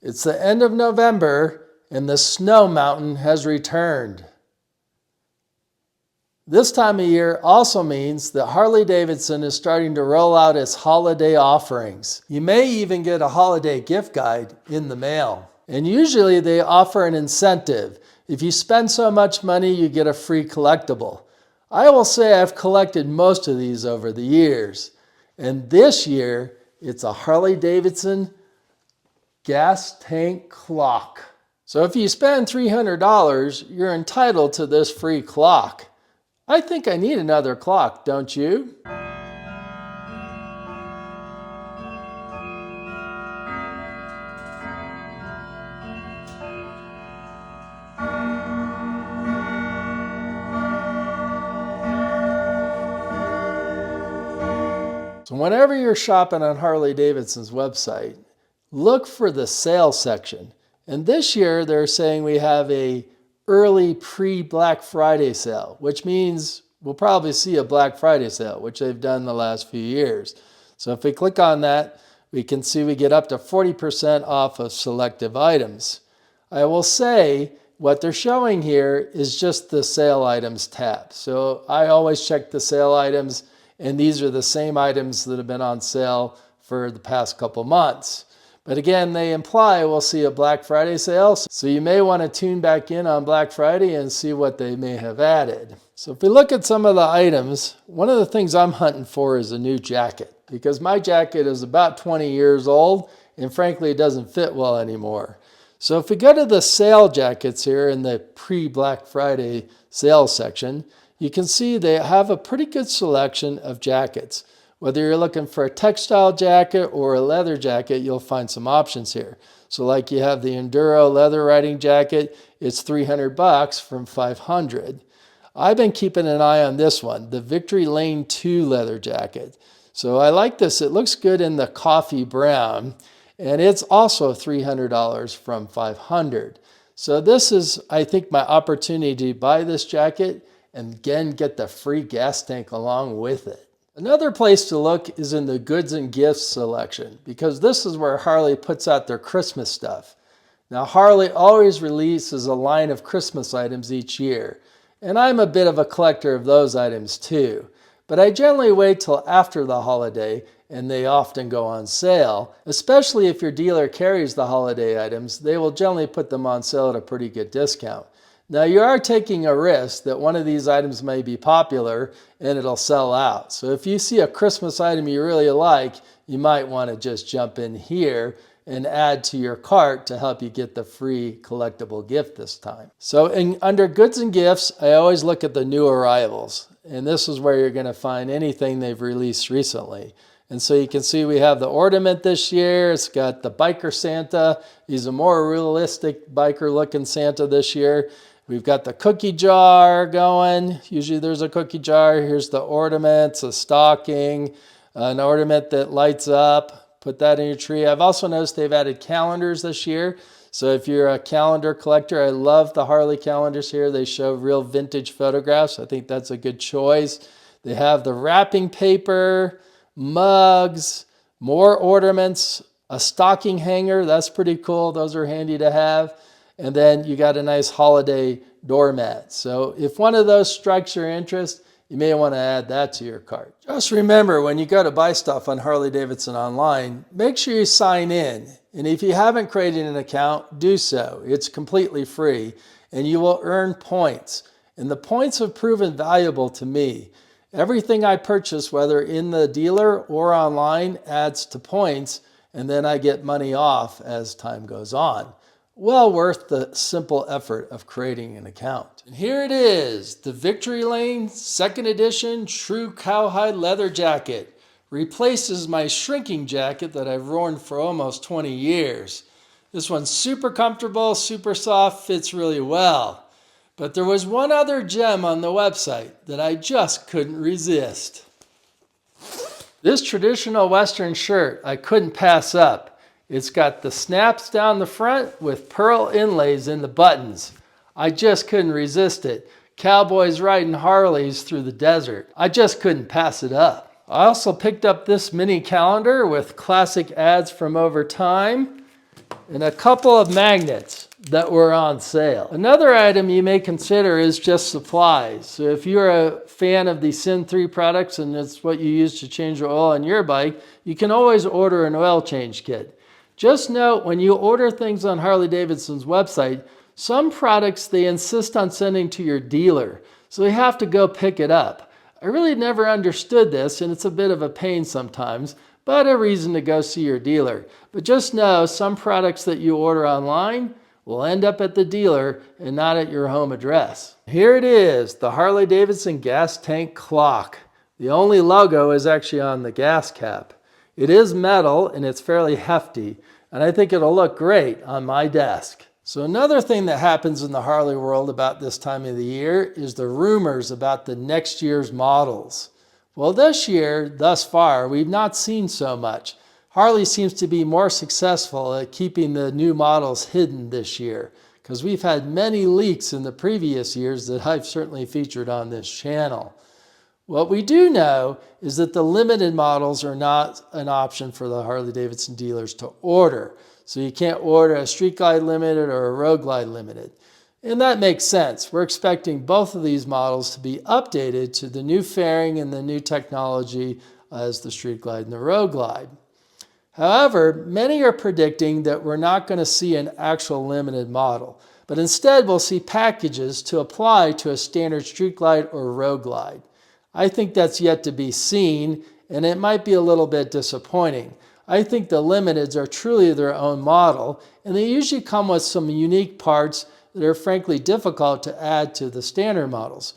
It's the end of November and the snow mountain has returned. This time of year also means that Harley-Davidson is starting to roll out its holiday offerings. You may even get a holiday gift guide in the mail. And usually they offer an incentive. If you spend so much money, you get a free collectible. I will say I've collected most of these over the years. And this year, it's a Harley-Davidson gas tank clock. So if you spend $300, you're entitled to this free clock. I think I need another clock, don't you? So whenever you're shopping on Harley-Davidson's website, look for the sale section. And this year they're saying we have a early pre-Black Friday sale, which means we'll probably see a Black Friday sale, which they've done the last few years. So if we click on that, we can see we get up to 40% off of selective items. I will say what they're showing here is just the sale items tab. So I always check the sale items, and these are the same items that have been on sale for the past couple months. But again, they imply we'll see a Black Friday sale, so you may want to tune back in on Black Friday and see what they may have added. So if we look at some of the items, one of the things I'm hunting for is a new jacket, because my jacket is about 20 years old, and frankly, it doesn't fit well anymore. So if we go to the sale jackets here in the pre-Black Friday sales section, you can see they have a pretty good selection of jackets. Whether you're looking for a textile jacket or a leather jacket, you'll find some options here. So like you have the Enduro leather riding jacket, it's $300 from $500. I've been keeping an eye on this one, the Victory Lane 2 leather jacket. So I like this. It looks good in the coffee brown, and it's also $300 from $500. So this is, I think, my opportunity to buy this jacket and again get the free gas tank along with it. Another place to look is in the goods and gifts section, because this is where Harley puts out their Christmas stuff. Now, Harley always releases a line of Christmas items each year, and I'm a bit of a collector of those items too. But I generally wait till after the holiday, and they often go on sale. Especially if your dealer carries the holiday items, they will generally put them on sale at a pretty good discount. Now you are taking a risk that one of these items may be popular and it'll sell out. So if you see a Christmas item you really like, you might want to just jump in here and add to your cart to help you get the free collectible gift this time. So under goods and gifts, I always look at the new arrivals. And this is where you're going to find anything they've released recently. And so you can see we have the ornament this year. It's got the biker Santa. He's a more realistic biker looking Santa this year. We've got the cookie jar going. Usually there's a cookie jar. Here's the ornaments, a stocking, an ornament that lights up. Put that in your tree. I've also noticed they've added calendars this year. So if you're a calendar collector, I love the Harley calendars here. They show real vintage photographs. I think that's a good choice. They have the wrapping paper, mugs, more ornaments, a stocking hanger. That's pretty cool. Those are handy to have. And then you got a nice holiday doormat. So if one of those strikes your interest, you may want to add that to your cart. Just remember, when you go to buy stuff on Harley-Davidson online, make sure you sign in. And if you haven't created an account, do so. It's completely free, and you will earn points. And the points have proven valuable to me. Everything I purchase, whether in the dealer or online, adds to points, and then I get money off as time goes on. Well worth the simple effort of creating an account. And here it is, the Victory Lane 2nd edition True Cowhide Leather Jacket. Replaces my shrinking jacket that I've worn for almost 20 years. This one's super comfortable, super soft, fits really well. But there was one other gem on the website that I just couldn't resist. This traditional Western shirt I couldn't pass up. It's got the snaps down the front with pearl inlays in the buttons. I just couldn't resist it. Cowboys riding Harleys through the desert. I just couldn't pass it up. I also picked up this mini calendar with classic ads from over time. and a couple of magnets that were on sale. Another item you may consider is just supplies. So if you're a fan of the Syn 3 products and it's what you use to change the oil on your bike, you can always order an oil change kit. Just note, when you order things on Harley-Davidson's website, some products they insist on sending to your dealer, so you have to go pick it up. I really never understood this, and it's a bit of a pain sometimes, but a reason to go see your dealer. But just know, some products that you order online will end up at the dealer and not at your home address. Here it is, the Harley-Davidson gas tank clock. The only logo is actually on the gas cap. It is metal and it's fairly hefty, and I think it'll look great on my desk. So another thing that happens in the Harley world about this time of the year is the rumors about the next year's models. Well, this year, thus far, we've not seen so much. Harley seems to be more successful at keeping the new models hidden this year, because we've had many leaks in the previous years that I've certainly featured on this channel. What we do know is that the limited models are not an option for the Harley-Davidson dealers to order. So you can't order a Street Glide Limited or a Road Glide Limited. And that makes sense. We're expecting both of these models to be updated to the new fairing and the new technology as the Street Glide and the Road Glide. However, many are predicting that we're not going to see an actual limited model, but instead we'll see packages to apply to a standard Street Glide or Road Glide. I think that's yet to be seen, and it might be a little bit disappointing. I think the limiteds are truly their own model, and they usually come with some unique parts that are frankly difficult to add to the standard models.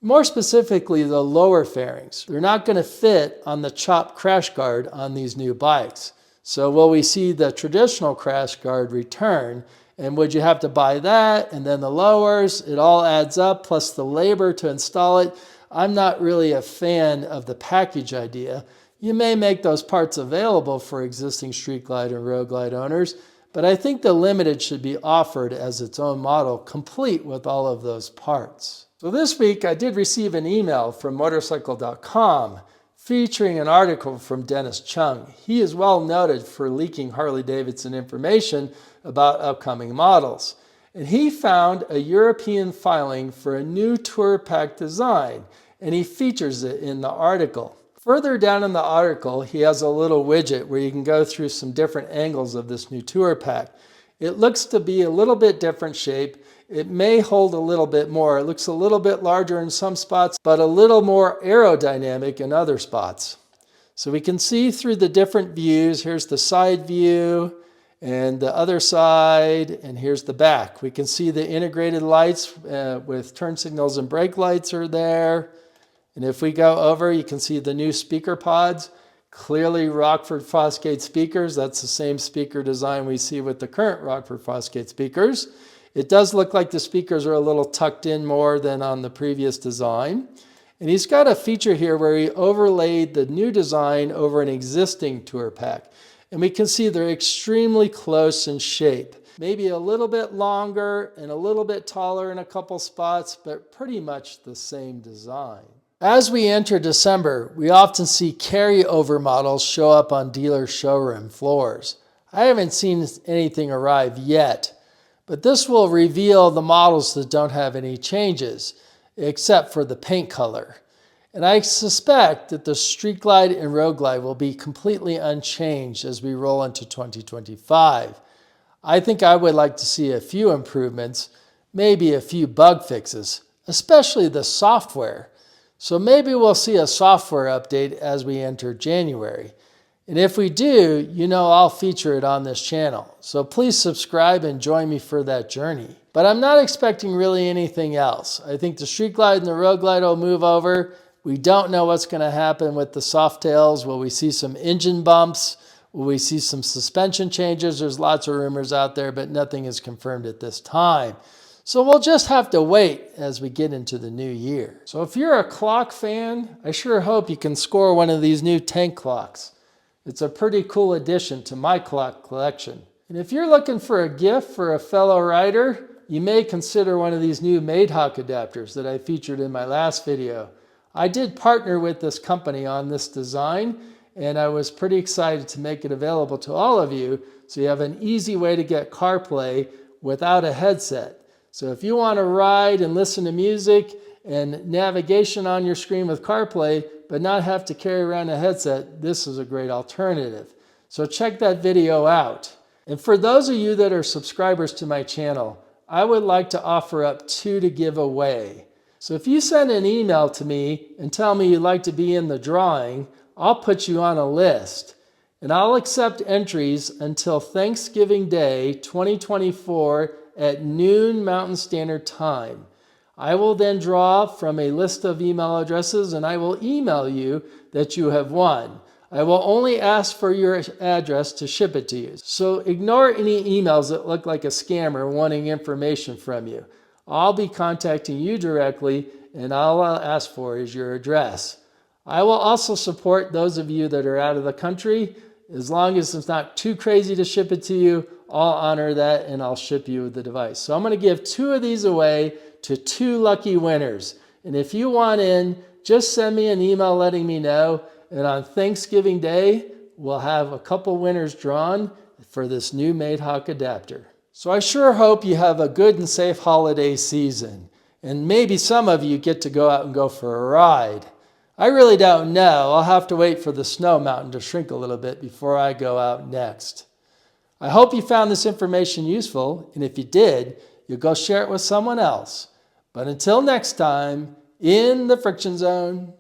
More specifically, the lower fairings. They're not going to fit on the chopped crash guard on these new bikes. So will we see the traditional crash guard return? And would you have to buy that and then the lowers? It all adds up, plus the labor to install it. I'm not really a fan of the package idea. You may make those parts available for existing Street Glide and Road Glide owners, but I think the Limited should be offered as its own model, complete with all of those parts. So this week I did receive an email from motorcycle.com featuring an article from Dennis Chung. He is well noted for leaking Harley-Davidson information about upcoming models. And he found a European filing for a new tour pack design, and he features it in the article. Further down in the article, he has a little widget where you can go through some different angles of this new tour pack. It looks to be a little bit different shape. It may hold a little bit more. It looks a little bit larger in some spots, but a little more aerodynamic in other spots. So we can see through the different views. Here's the side view and the other side, and here's the back. We can see the integrated lights with turn signals and brake lights are there. And if we go over, you can see the new speaker pods. Clearly Rockford Fosgate speakers. That's the same speaker design we see with the current Rockford Fosgate speakers. It does look like the speakers are a little tucked in more than on the previous design. And he's got a feature here where he overlaid the new design over an existing tour pack. And we can see they're extremely close in shape. Maybe a little bit longer and a little bit taller in a couple spots, but pretty much the same design. As we enter December, we often see carryover models show up on dealer showroom floors. I haven't seen anything arrive yet, but this will reveal the models that don't have any changes, except for the paint color. And I suspect that the Street Glide and Road Glide will be completely unchanged as we roll into 2025. I think I would like to see a few improvements, maybe a few bug fixes, especially the software. So maybe we'll see a software update as we enter January. And if we do, you know I'll feature it on this channel. So please subscribe and join me for that journey. But I'm not expecting really anything else. I think the Street Glide and the Road Glide will move over. We don't know what's going to happen with the Softails. Will we see some engine bumps? Will we see some suspension changes? There's lots of rumors out there, but nothing is confirmed at this time. So we'll just have to wait as we get into the new year. So if you're a clock fan, I sure hope you can score one of these new tank clocks. It's a pretty cool addition to my clock collection. And if you're looking for a gift for a fellow rider, you may consider one of these new Madehawk adapters that I featured in my last video. I did partner with this company on this design, and I was pretty excited to make it available to all of you so you have an easy way to get CarPlay without a headset. So if you want to ride and listen to music and navigation on your screen with CarPlay, but not have to carry around a headset, this is a great alternative. So check that video out. And for those of you that are subscribers to my channel, I would like to offer up 2 to give away. So if you send an email to me and tell me you'd like to be in the drawing, I'll put you on a list. And I'll accept entries until Thanksgiving Day 2024 at noon Mountain Standard Time. I will then draw from a list of email addresses and I will email you that you have won. I will only ask for your address to ship it to you. So ignore any emails that look like a scammer wanting information from you. I'll be contacting you directly and all I'll ask for is your address. I will also support those of you that are out of the country. As long as it's not too crazy to ship it to you, I'll honor that and I'll ship you the device. So I'm going to give 2 of these away to 2 lucky winners. And if you want in, just send me an email letting me know. And on Thanksgiving Day, we'll have a couple winners drawn for this new Madehawk adapter. So I sure hope you have a good and safe holiday season. And maybe some of you get to go out and go for a ride. I really don't know. I'll have to wait for the snow mountain to shrink a little bit before I go out next. I hope you found this information useful, and if you did, you'll go share it with someone else. But until next time, in the Friction Zone.